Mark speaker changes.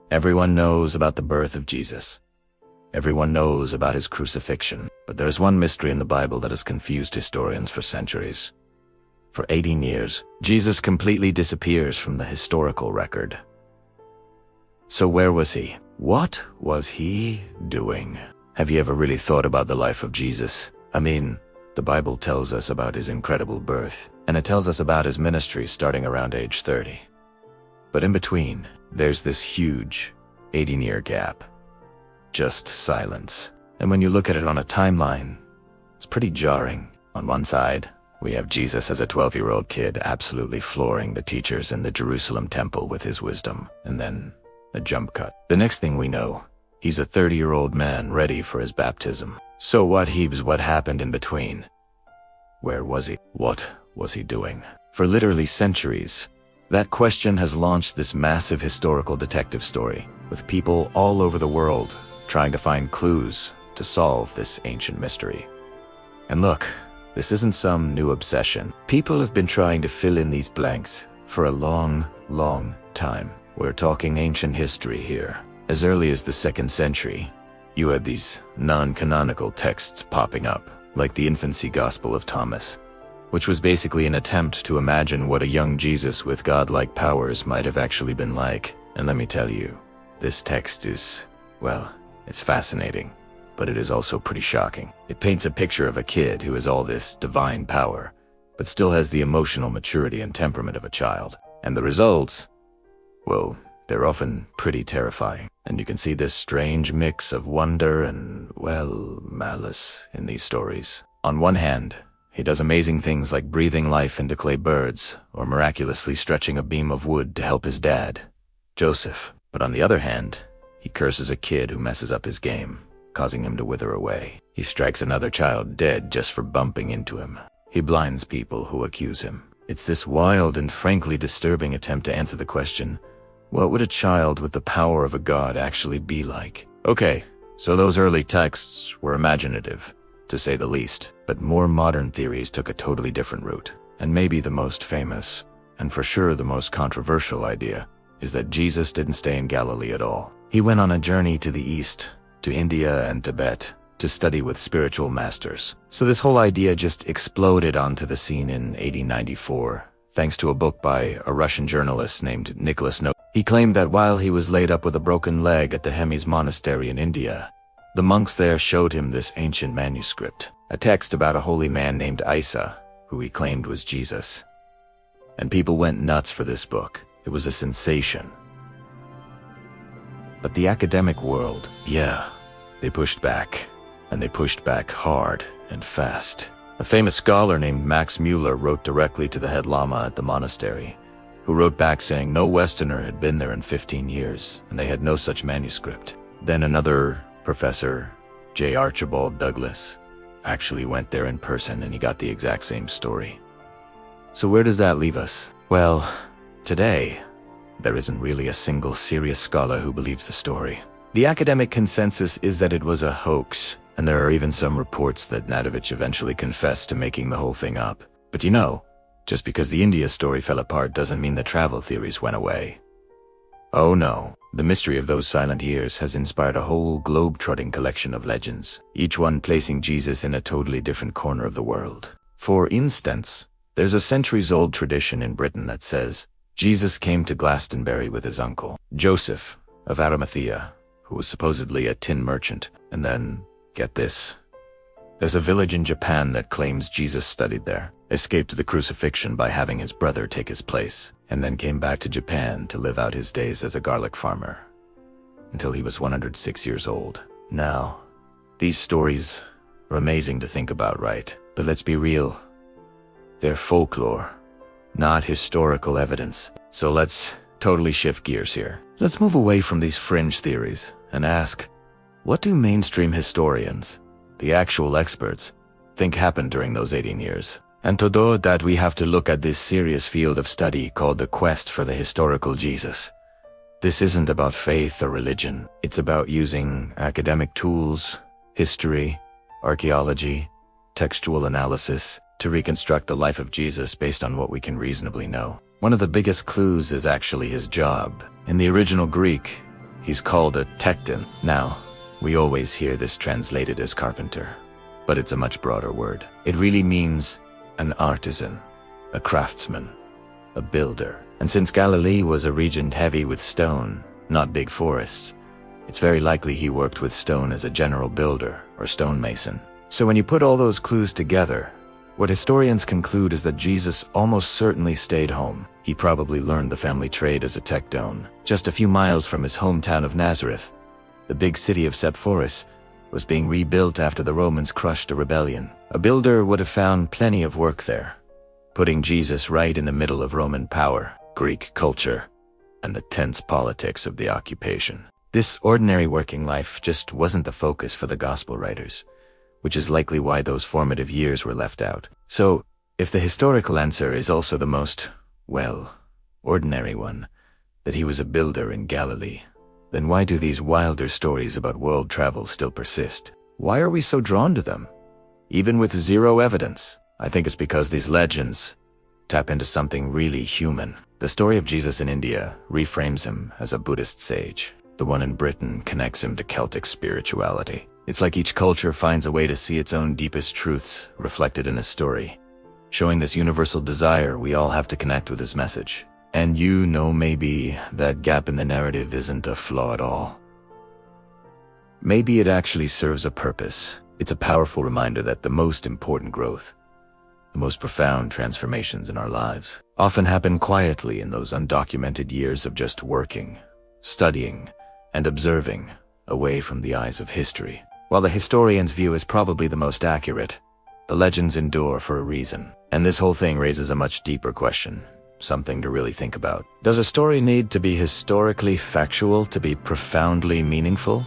Speaker 1: Everyone knows about the birth of Jesus. Everyone knows about his crucifixion. But there's one mystery in the Bible that has confused historians for centuries. For 18 years, Jesus completely disappears from the historical record. So where was he? What was he doing? Have you ever really thought about the life of Jesus? I mean, the Bible tells us about his incredible birth, and it tells us about his ministry starting around age 30. But in between, there's this huge 18-year gap. Just silence. And when you look at it on a timeline, it's pretty jarring. On one side, we have Jesus as a 12-year-old kid absolutely flooring the teachers in the Jerusalem temple with his wisdom, and then a jump cut. The next thing we know, he's a 30-year-old man ready for his baptism. So what happened in between? Where was he? What was he doing? For literally centuries, that question has launched this massive historical detective story, with people all over the world trying to find clues to solve this ancient mystery. And look, this isn't some new obsession. People have been trying to fill in these blanks for a long, long time. We're talking ancient history here. As early as the 2nd century, you had these non-canonical texts popping up, like the Infancy Gospel of Thomas, which was basically an attempt to imagine what a young Jesus with godlike powers might have actually been like. And let me tell you, this text is, well, it's fascinating, but it is also pretty shocking. It paints a picture of a kid who has all this divine power, but still has the emotional maturity and temperament of a child. And the results, well, they're often pretty terrifying. And you can see this strange mix of wonder and, well, malice in these stories. On one hand, he does amazing things like breathing life into clay birds, or miraculously stretching a beam of wood to help his dad, Joseph. But on the other hand, he curses a kid who messes up his game, causing him to wither away. He strikes another child dead just for bumping into him. He blinds people who accuse him. It's this wild and frankly disturbing attempt to answer the question, what would a child with the power of a god actually be like? Okay, so those early texts were imaginative, to say the least, but more modern theories took a totally different route. And maybe the most famous, and for sure the most controversial idea, is that Jesus didn't stay in Galilee at all. He went on a journey to the east, to India and Tibet, to study with spiritual masters. So this whole idea just exploded onto the scene in 1894, thanks to a book by a Russian journalist named Nicholas No. He claimed that while he was laid up with a broken leg at the Hemis monastery in India, the monks there showed him this ancient manuscript, a text about a holy man named Isa, who he claimed was Jesus. And people went nuts for this book. It was a sensation. But the academic world, yeah, they pushed back. And they pushed back hard and fast. A famous scholar named Max Mueller wrote directly to the head lama at the monastery, who wrote back saying no Westerner had been there in 15 years, and they had no such manuscript. Then another professor, J. Archibald Douglas, actually went there in person, and he got the exact same story. So where does that leave us? Well, today, there isn't really a single serious scholar who believes the story. The academic consensus is that it was a hoax, and there are even some reports that Nadovich eventually confessed to making the whole thing up. But you know, just because the India story fell apart doesn't mean the travel theories went away. Oh no, the mystery of those silent years has inspired a whole globe-trotting collection of legends, each one placing Jesus in a totally different corner of the world. For instance, there's a centuries-old tradition in Britain that says Jesus came to Glastonbury with his uncle, Joseph of Arimathea, who was supposedly a tin merchant. And then, get this, there's a village in Japan that claims Jesus studied there, escaped the crucifixion by having his brother take his place, and then came back to Japan to live out his days as a garlic farmer, until he was 106 years old. Now, these stories are amazing to think about, right? But let's be real. They're folklore, not historical evidence. So let's totally shift gears here. Let's move away from these fringe theories and ask, what do mainstream historians, the actual experts, think happened during those 18 years? And to do that, we have to look at this serious field of study called the quest for the historical Jesus. This isn't about faith or religion. It's about using academic tools, history, archaeology, textual analysis, to reconstruct the life of Jesus based on what we can reasonably know. One of the biggest clues is actually his job. In the original Greek, He's called a tekton. Now, we always hear this translated as carpenter, but it's a much broader word. It really means an artisan, a craftsman, a builder. And since Galilee was a region heavy with stone, not big forests, it's very likely he worked with stone as a general builder or stonemason. So when you put all those clues together, what historians conclude is that Jesus almost certainly stayed home. He probably learned the family trade as a tekton. Just a few miles from his hometown of Nazareth, the big city of Sepphoris was being rebuilt after the Romans crushed a rebellion. A builder would have found plenty of work there, putting Jesus right in the middle of Roman power, Greek culture, and the tense politics of the occupation. This ordinary working life just wasn't the focus for the gospel writers, which is likely why those formative years were left out. So, if the historical answer is also the most, well, ordinary one, that he was a builder in Galilee, then why do these wilder stories about world travel still persist? Why are we so drawn to them, even with zero evidence? I think it's because these legends tap into something really human. The story of Jesus in India reframes him as a Buddhist sage. The one in Britain connects him to Celtic spirituality. It's like each culture finds a way to see its own deepest truths reflected in a story, showing this universal desire we all have to connect with his message. And maybe that gap in the narrative isn't a flaw at all. Maybe it actually serves a purpose. It's a powerful reminder that the most important growth, the most profound transformations in our lives, often happen quietly in those undocumented years of just working, studying, and observing away from the eyes of history. While the historian's view is probably the most accurate, the legends endure for a reason. And this whole thing raises a much deeper question, something to really think about. Does a story need to be historically factual to be profoundly meaningful?